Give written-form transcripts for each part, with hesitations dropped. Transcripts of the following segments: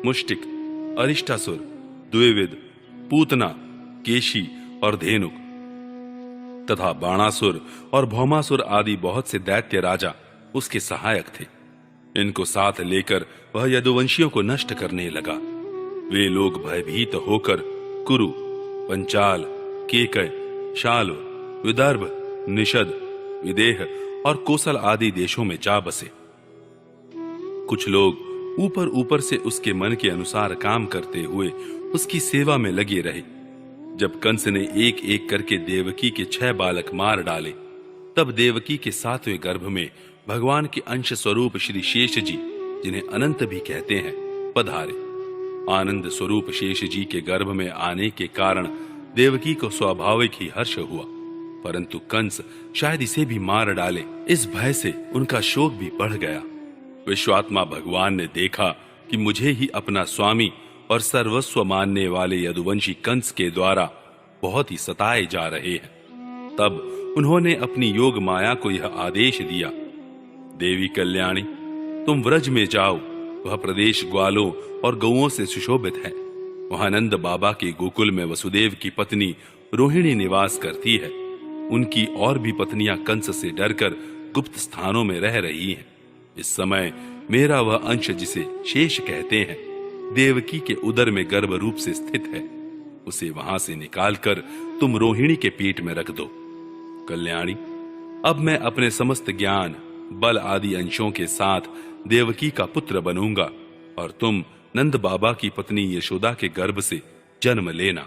मुष्टिक, अरिष्टासुर, द्विविद, पूतना, केशी और धेनुक तथा बाणासुर और भौमासुर आदि बहुत से दैत्य राजा उसके सहायक थे। इनको साथ लेकर वह यदुवंशियों को नष्ट करने लगा। वे लोग भयभीत होकर कुरु, पंचाल, केकय, शाल्व, विदर्भ, निषद, विदेह और कोसल आदि देशों में जा बसे। कुछ लोग ऊपर ऊपर से उसके मन के अनुसार काम करते हुए उसकी सेवा में लगे रहे। जब कंस ने एक एक करके देवकी के 6 बालक मार डाले, तब देवकी के 7वें गर्भ में भगवान के अंश स्वरूप श्री शेष जी, जिन्हें अनंत भी कहते हैं, पधारे। आनंद स्वरूप शेष जी के गर्भ में आने के कारण देवकी को स्वाभाविक ही हर्ष हुआ, परंतु कंस शायद इसे भी मार डाले, इस भय से उनका शोक भी बढ़ गया। विश्वात्मा भगवान ने देखा कि मुझे ही अपना स्वामी और सर्वस्व मानने वाले यदुवंशी कंस के द्वारा बहुत ही सताए जा रहे हैं। तब उन्होंने अपनी योग माया को यह आदेश दिया, देवी कल्याणी, तुम व्रज में जाओ। वह प्रदेश ग्वालों और गौओं से सुशोभित है। वहां नंद बाबा के गोकुल में वसुदेव की पत्नी रोहिणी निवास करती है। उनकी और भी पत्नियां कंस से डरकर गुप्त स्थानों में रह रही हैं। इस समय मेरा वह अंश, जिसे शेष कहते हैं, देवकी के उदर में गर्भ रूप से स्थित है। उसे वहां से निकालकर तुम रोहिणी के पेट में रख दो। कल्याणी, अब मैं अपने समस्त ज्ञान, बल आदि अंशों के साथ देवकी का पुत्र बनूंगा और तुम नंद बाबा की पत्नी यशोदा के गर्भ से जन्म लेना।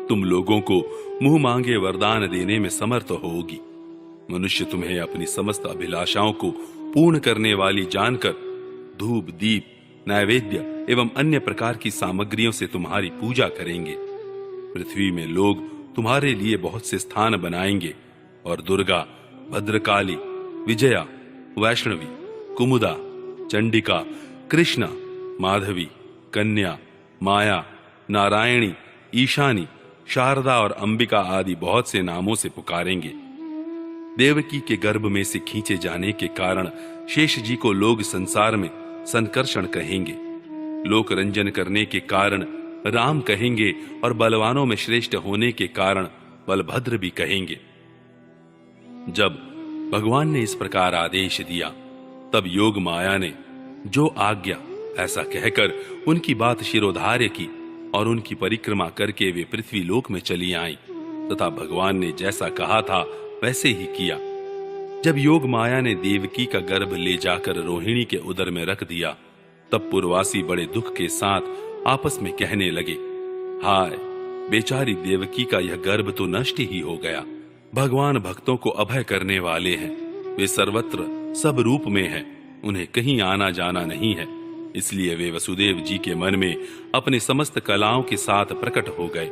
तुम लोगों को मुंह मांगे वरदान देने में समर्थ होगी। मनुष्य तुम्हें अपनी समस्त अभिलाषाओं को पूर्ण करने वाली जानकर धूप, दीप, नैवेद्य एवं अन्य प्रकार की सामग्रियों से तुम्हारी पूजा करेंगे। पृथ्वी में लोग तुम्हारे लिए बहुत से स्थान बनाएंगे और दुर्गा, भद्रकाली, विजया, वैष्णवी, कुमुदा, चंडिका, कृष्णा, माधवी, कन्या, माया, नारायणी, ईशानी, शारदा और अंबिका आदि बहुत से नामों से पुकारेंगे। देवकी के गर्भ में से खींचे जाने के कारण शेष जी को लोग संसार में संकर्षण कहेंगे। लोक रंजन करने के कारण राम कहेंगे और बलवानों में श्रेष्ठ होने के कारण बलभद्र भी कहेंगे। जब भगवान ने इस प्रकार आदेश दिया, तब योग माया ने जो आज्ञा ऐसा कहकर उनकी बात शिरोधार्य की और उनकी परिक्रमा करके वे पृथ्वी लोक में चली आईं तथा भगवान ने जैसा कहा था वैसे ही किया। जब योग माया ने देवकी का गर्भ ले जाकर रोहिणी के उदर में रख दिया, तब पुरवासी बड़े दुख के साथ आपस में कहने लगे, हाय, बेचारी देवकी का यह गर्भ तो नष्ट ही हो गया। भगवान भक्तों को अभय करने वाले हैं। वे सर्वत्र सब रूप में हैं, उन्हें कहीं आना जाना नहीं है। इसलिए वे वसुदेव जी के मन में अपने समस्त कलाओं के साथ प्रकट हो गए।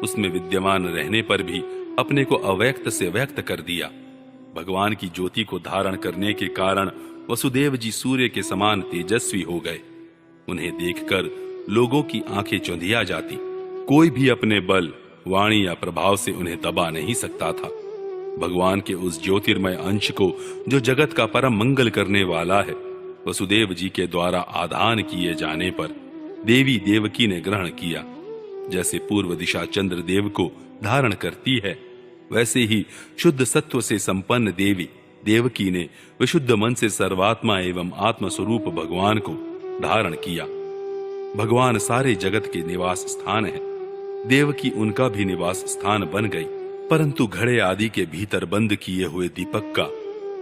उसमें विद्यमान रहने पर भी अपने को अव्यक्त से व्यक्त कर दिया। भगवान की ज्योति को धारण करने के कारण वसुदेव जी सूर्य के समान तेजस्वी हो गए। उन्हें देखकर लोगों की आंखें चौंधिया जाती। कोई भी अपने बल, वाणी या प्रभाव से उन्हें दबा नहीं सकता था। भगवान के उस ज्योतिर्मय अंश को, जो जगत का परम मंगल करने वाला है, वसुदेव जी के द्वारा आधान किए जाने पर देवी देवकी ने ग्रहण किया। जैसे पूर्व दिशा चंद्र देव को धारण करती है, वैसे ही शुद्ध सत्व से संपन्न देवी देवकी ने विशुद्ध मन से सर्वात्मा एवं आत्म स्वरूप भगवान को धारण किया। भगवान सारे जगत के निवास स्थान है। देवकी उनका भी निवास स्थान बन गई, परंतु घड़े आदि के भीतर बंद किए हुए दीपक का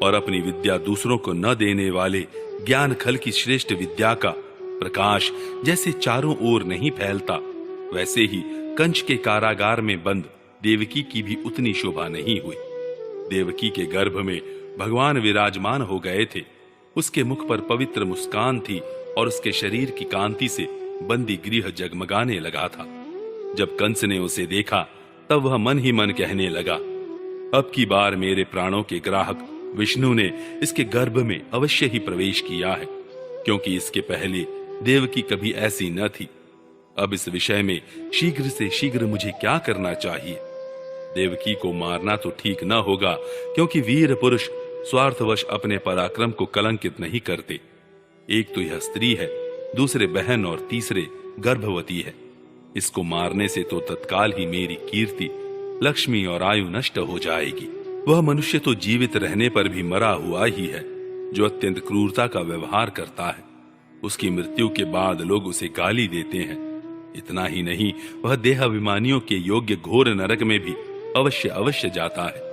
और अपनी विद्या दूसरों को न देने वाले ज्ञान खल की श्रेष्ठ विद्या का प्रकाश जैसे चारों ओर नहीं फैलता, वैसे ही कंच के कारागार में बंद देवकी की भी उतनी शोभा नहीं हुई। देवकी के गर्भ में भगवान विराजमान हो गए थे। उसके मुख पर पवित्र मुस्कान थी और उसके शरीर की कांति से बंदी गृह जगमगाने लगा था। जब कंस ने उसे देखा, तब वह मन ही मन कहने लगा, अब की बार मेरे प्राणों के ग्राहक विष्णु ने इसके गर्भ में अवश्य ही प्रवेश किया है, क्योंकि इसके पहले देवकी कभी ऐसी न थी। अब इस विषय में शीघ्र से शीघ्र मुझे क्या करना चाहिए? देवकी को मारना तो ठीक न होगा, क्योंकि वीर पुरुष स्वार्थवश अपने पराक्रम को कलंकित नहीं करते। एक तो यह स्त्री है दूसरे बहन और तीसरे गर्भवती है। इसको मारने से तो तत्काल ही मेरी कीर्ति, लक्ष्मी और आयु नष्ट हो जाएगी। वह मनुष्य तो जीवित रहने पर भी मरा हुआ ही है, जो अत्यंत क्रूरता का व्यवहार करता है। उसकी मृत्यु के बाद लोग उसे गाली देते हैं। इतना ही नहीं, वह देहाभिमानियों के योग्य घोर नरक में भी अवश्य अवश्य जाता है।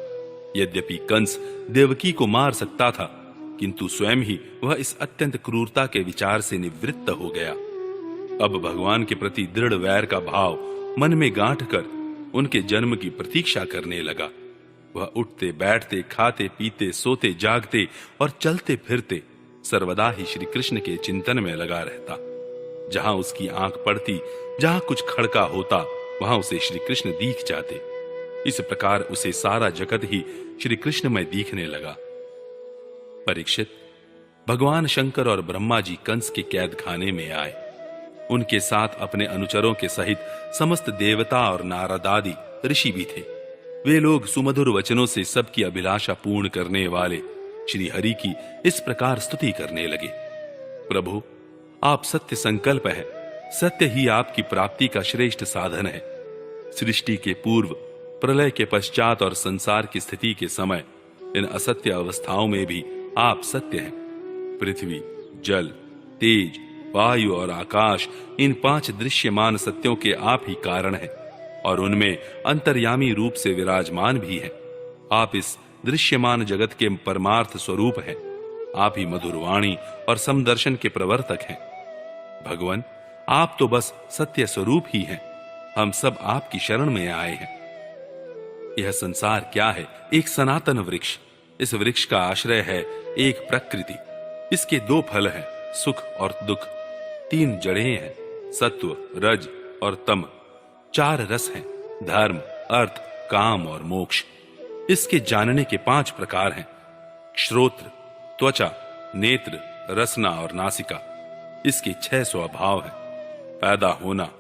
यद्यपि कंस देवकी को मार सकता था, किंतु स्वयं ही वह इस अत्यंत क्रूरता के विचार से निवृत्त हो गया। अब भगवान के प्रति दृढ़ वैर का भाव मन में गांठ कर उनके जन्म की प्रतीक्षा करने लगा। वह उठते बैठते, खाते पीते, सोते जागते और चलते फिरते सर्वदा ही श्री कृष्ण के चिंतन में लगा रहता। जहां उसकी आंख पड़ती, जहां कुछ खड़का होता, वहां उसे श्री कृष्ण दीख जाते। इस प्रकार उसे सारा जगत ही श्री कृष्ण में दिखने लगा। परीक्षित, भगवान शंकर और ब्रह्मा जी कंस के कैद खाने में आए। उनके साथ अपने अनुचरों के सहित समस्त देवता और नारद आदि ऋषि भी थे। वे लोग सुमधुर वचनों से सबकी अभिलाषा पूर्ण करने वाले श्री हरि की इस प्रकार स्तुति करने लगे। प्रभु, आप सत्य संकल्प है, सत्य ही आपकी प्राप्ति का श्रेष्ठ साधन है। सृष्टि के पूर्व, प्रलय के पश्चात और संसार की स्थिति के समय इन असत्य अवस्थाओं में भी आप सत्य हैं। पृथ्वी, जल, तेज, वायु और आकाश, इन 5 दृश्यमान सत्यों के आप ही कारण हैं और उनमें अंतर्यामी रूप से विराजमान भी हैं। आप इस दृश्यमान जगत के परमार्थ स्वरूप हैं। आप ही मधुरवाणी और समदर्शन के प्रवर्तक हैं। भगवान, आप तो बस सत्य स्वरूप ही हैं। हम सब आपकी शरण में आए हैं। यह संसार क्या है? एक सनातन वृक्ष। इस वृक्ष का आश्रय है एक प्रकृति। इसके 2 फल हैं, सुख और दुख। 3 जड़ें हैं, सत्व, रज और तम। 4 रस हैं, धर्म, अर्थ, काम और मोक्ष। इसके जानने के 5 प्रकार हैं, श्रोत्र, त्वचा, नेत्र, रसना और नासिका। इसके 6 स्वभाव हैं, पैदा होना,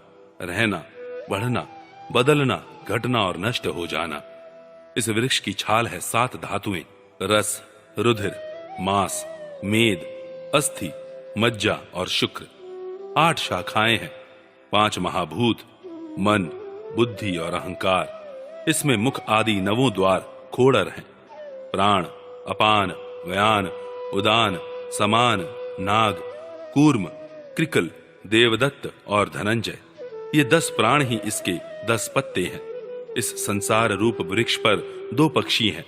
रहना, बढ़ना, बदलना, घटना और नष्ट हो जाना। इस वृक्ष की छाल है 7 धातुएं, रस, रुधिर, मांस, मेद, अस्थि, मज्जा और शुक्र। 8 शाखाएं हैं, 5 महाभूत, मन, बुद्धि और अहंकार। इसमें मुख आदि 9 द्वार खोड़र हैं, प्राण, अपान, व्यान, उदान, समान, नाग, कूर्म, कृकल, देवदत्त और धनंजय। ये 10 प्राण ही इसके 10 पत्ते हैं। इस संसार रूप वृक्ष पर 2 पक्षी हैं,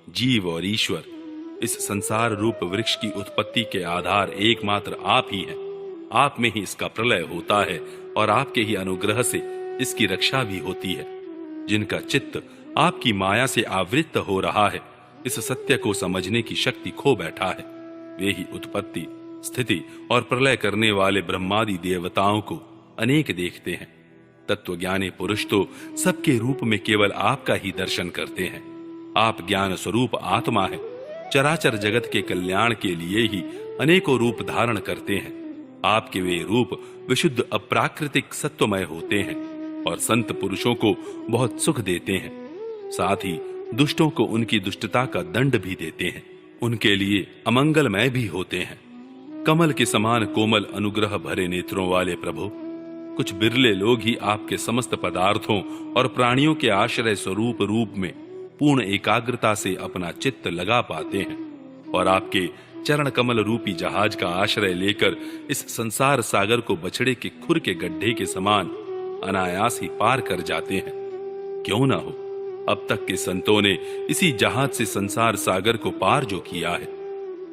जीव और ईश्वर। इस संसार रूप वृक्ष की उत्पत्ति के आधार एकमात्र आप ही हैं। आप में ही इसका प्रलय होता है और आपके ही अनुग्रह से इसकी रक्षा भी होती है। जिनका चित्त आपकी माया से आवृत्त हो रहा है, इस सत्य को समझने की शक्ति खो बैठा है। वे ही उत्पत्ति, स्थिति और प्रलय करने वाले ब्रह्मादि देवताओं को अनेक देखते हैं। तत्वज्ञानी पुरुष तो सबके रूप में केवल आपका ही दर्शन करते हैं। आप ज्ञान स्वरूप आत्मा है। चराचर जगत के कल्याण के लिए ही अनेकों रूप धारण करते हैं। आपके वे रूप विशुद्ध अप्राकृतिक सत्वमय होते हैं और संत पुरुषों को बहुत सुख देते हैं। साथ ही दुष्टों को उनकी दुष्टता का दंड भी देते हैं। उनके लिए अमंगलमय भी होते हैं। कमल के समान कोमल अनुग्रह भरे नेत्रों वाले प्रभु, कुछ बिरले लोग ही आपके समस्त पदार्थों और प्राणियों के आश्रय स्वरूप रूप में पूर्ण एकाग्रता से अपना चित्त लगा पाते हैं और आपके चरण कमल रूपी जहाज का आश्रय लेकर इस संसार सागर को बछड़े के खुर के गड्ढे के समान अनायास ही पार कर जाते हैं। क्यों ना हो, अब तक के संतों ने इसी जहाज से संसार सागर को पार जो किया है।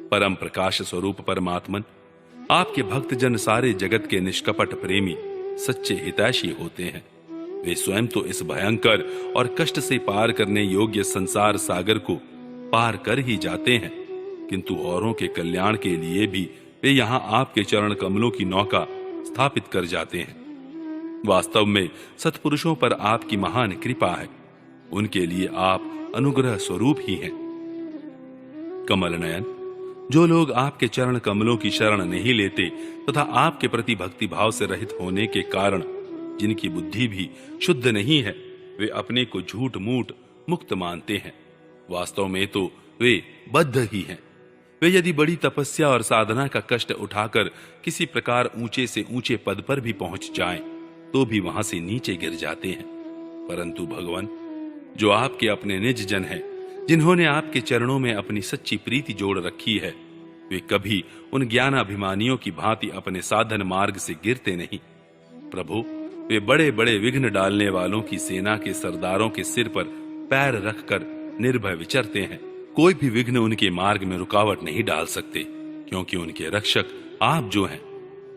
परम प्रकाश स्वरूप परमात्मन, आपके भक्तजन सारे जगत के निष्कपट प्रेमी, सच्चे हितैषी होते हैं। वे स्वयं तो इस भयंकर और कष्ट से पार करने योग्य संसार सागर को पार कर ही जाते हैं, किंतु औरों के कल्याण के लिए भी वे यहां आपके चरण कमलों की नौका स्थापित कर जाते हैं। वास्तव में सत्पुरुषों पर आपकी महान कृपा है। उनके लिए आप अनुग्रह स्वरूप ही हैं। कमल नयन, जो लोग आपके चरण कमलों की शरण नहीं लेते तथा आपके प्रति भक्ति भाव से रहित होने के कारण जिनकी बुद्धि भी शुद्ध नहीं है, वे अपने को झूठ मूठ मुक्त मानते हैं। वास्तव में तो वे बद्ध ही हैं। वे यदि बड़ी तपस्या और साधना का कष्ट उठाकर किसी प्रकार ऊंचे से ऊंचे पद पर भी पहुंच जाएं, तो भी वहां से नीचे गिर जाते हैं। परंतु भगवान, जो आपके अपने निज जन हैं, जिन्होंने आपके चरणों में अपनी सच्ची प्रीति जोड़ रखी है, वे कभी उन ज्ञानाभिमानियों की भांति अपने साधन मार्ग से गिरते नहीं। प्रभु, वे बड़े बड़े विघ्न डालने वालों की सेना के सरदारों के सिर पर पैर रखकर निर्भय विचरते हैं। कोई भी विघ्न उनके मार्ग में रुकावट नहीं डाल सकते, क्योंकि उनके रक्षक आप जो हैं।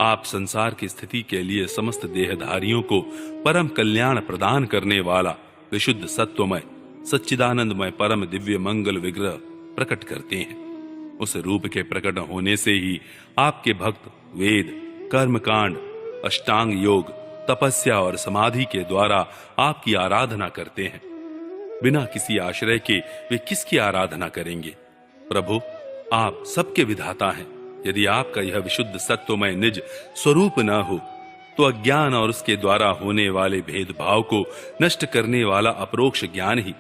आप संसार की स्थिति के लिए समस्त देहधारियों को परम कल्याण प्रदान करने वाला विशुद्ध सत्वमय सच्चिदानंदमय परम दिव्य मंगल विग्रह प्रकट करते हैं। उस रूप के प्रकट होने से ही आपके भक्त वेद, कर्मकांड, अष्टांग योग, तपस्या और समाधि के द्वारा आपकी आराधना करते हैं। बिना किसी आश्रय के वे किसकी आराधना करेंगे? प्रभु, आप सबके विधाता हैं। यदि आपका यह विशुद्ध सत्वमय निज स्वरूप न हो, तो अज्ञान और उसके द्वारा होने वाले भेदभाव को नष्ट करने वाला अपरोक्ष ज्ञान ही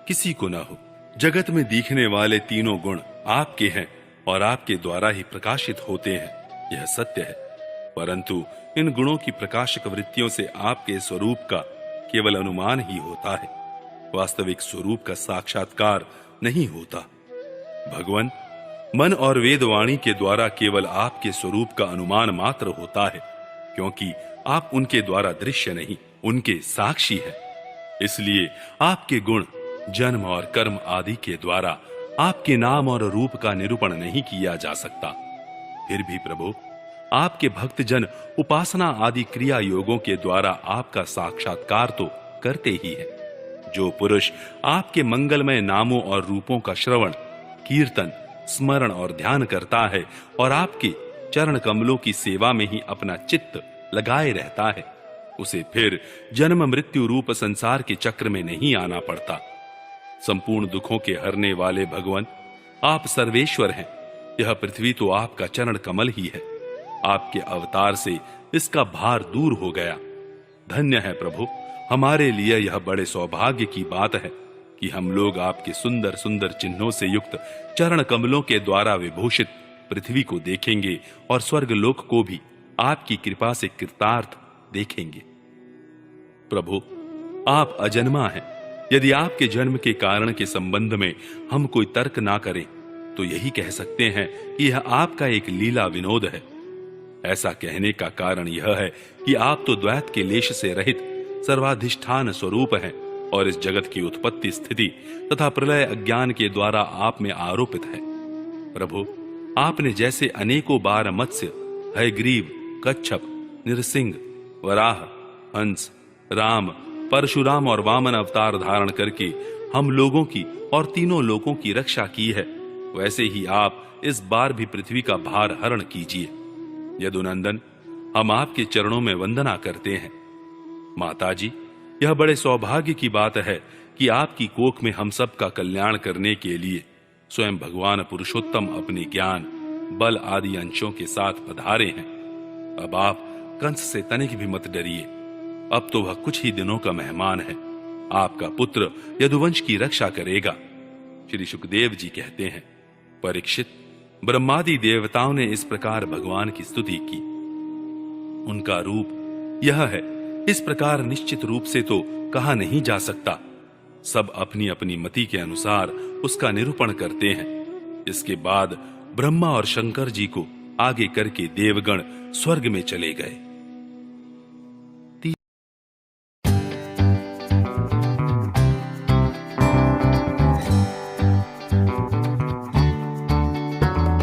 किसी को न हो। जगत में दिखने वाले तीनों गुण आपके हैं और आपके द्वारा ही प्रकाशित होते हैं, यह सत्य है। परंतु इन गुणों की प्रकाशक वृत्तियों से आपके स्वरूप का केवल अनुमान ही होता है, वास्तविक स्वरूप का साक्षात्कार नहीं होता। भगवान, मन और वेदवाणी के द्वारा केवल आपके स्वरूप का अनुमान मात्र होता है, क्योंकि आप उनके द्वारा दृश्य नहीं, उनके साक्षी हैं। इसलिए आपके गुण, जन्म और कर्म आदि के द्वारा आपके नाम और रूप का निरूपण नहीं किया जा सकता। फिर भी प्रभु, आपके भक्तजन उपासना आदि क्रिया योगों के द्वारा आपका साक्षात्कार तो करते ही है। जो पुरुष आपके मंगलमय नामों और रूपों का श्रवण, कीर्तन, स्मरण और ध्यान करता है और आपके चरण कमलों की सेवा में ही अपना चित्त लगाए रहता है, उसे फिर जन्म मृत्यु रूप संसार के चक्र में नहीं आना पड़ता। संपूर्ण दुखों के हरने वाले भगवान, आप सर्वेश्वर हैं। यह पृथ्वी तो आपका चरण कमल ही है। आपके अवतार से इसका भार दूर हो गया। धन्य है प्रभु, हमारे लिए यह बड़े सौभाग्य की बात है कि हम लोग आपके सुंदर सुंदर चिन्हों से युक्त चरण कमलों के द्वारा विभूषित पृथ्वी को देखेंगे और स्वर्ग लोक को भी आपकी कृपा से कृतार्थ देखेंगे। प्रभु, आप अजन्मा हैं। यदि आपके जन्म के कारण के संबंध में हम कोई तर्क ना करें, तो यही कह सकते हैं कि यह आपका एक लीला विनोद है। ऐसा कहने का कारण यह है कि आप तो द्वैत के लेश से रहित सर्वाधिष्ठान स्वरूप हैं और इस जगत की उत्पत्ति, स्थिति तथा प्रलय अज्ञान के द्वारा आप में आरोपित है। प्रभु, आपने जैसे अनेकों बार मत्स्य, हयग्रीव, कच्छप, नृसिंह, वराह, हंस, राम, परशुराम और वामन अवतार धारण करके हम लोगों की और तीनों लोकों की रक्षा की है, वैसे ही आप इस बार भी पृथ्वी का भार हरण कीजिए। यदुनंदन, हम आपके चरणों में वंदना करते हैं। माताजी, यह बड़े सौभाग्य की बात है कि आपकी कोख में हम सब का कल्याण करने के लिए स्वयं भगवान पुरुषोत्तम अपने ज्ञान, बल आदि अंशों के साथ पधारे हैं। अब आप कंस से तनिक भी मत डरिए। अब तो वह कुछ ही दिनों का मेहमान है। आपका पुत्र यदुवंश की रक्षा करेगा। श्री सुखदेव जी कहते हैं, परीक्षित, ब्रह्मादि देवताओं ने इस प्रकार भगवान की स्तुति की। उनका रूप यह है, इस प्रकार निश्चित रूप से तो कहा नहीं जा सकता। सब अपनी अपनी मति के अनुसार उसका निरूपण करते हैं। इसके बाद ब्रह्मा और शंकर जी को आगे करके देवगण स्वर्ग में चले गए।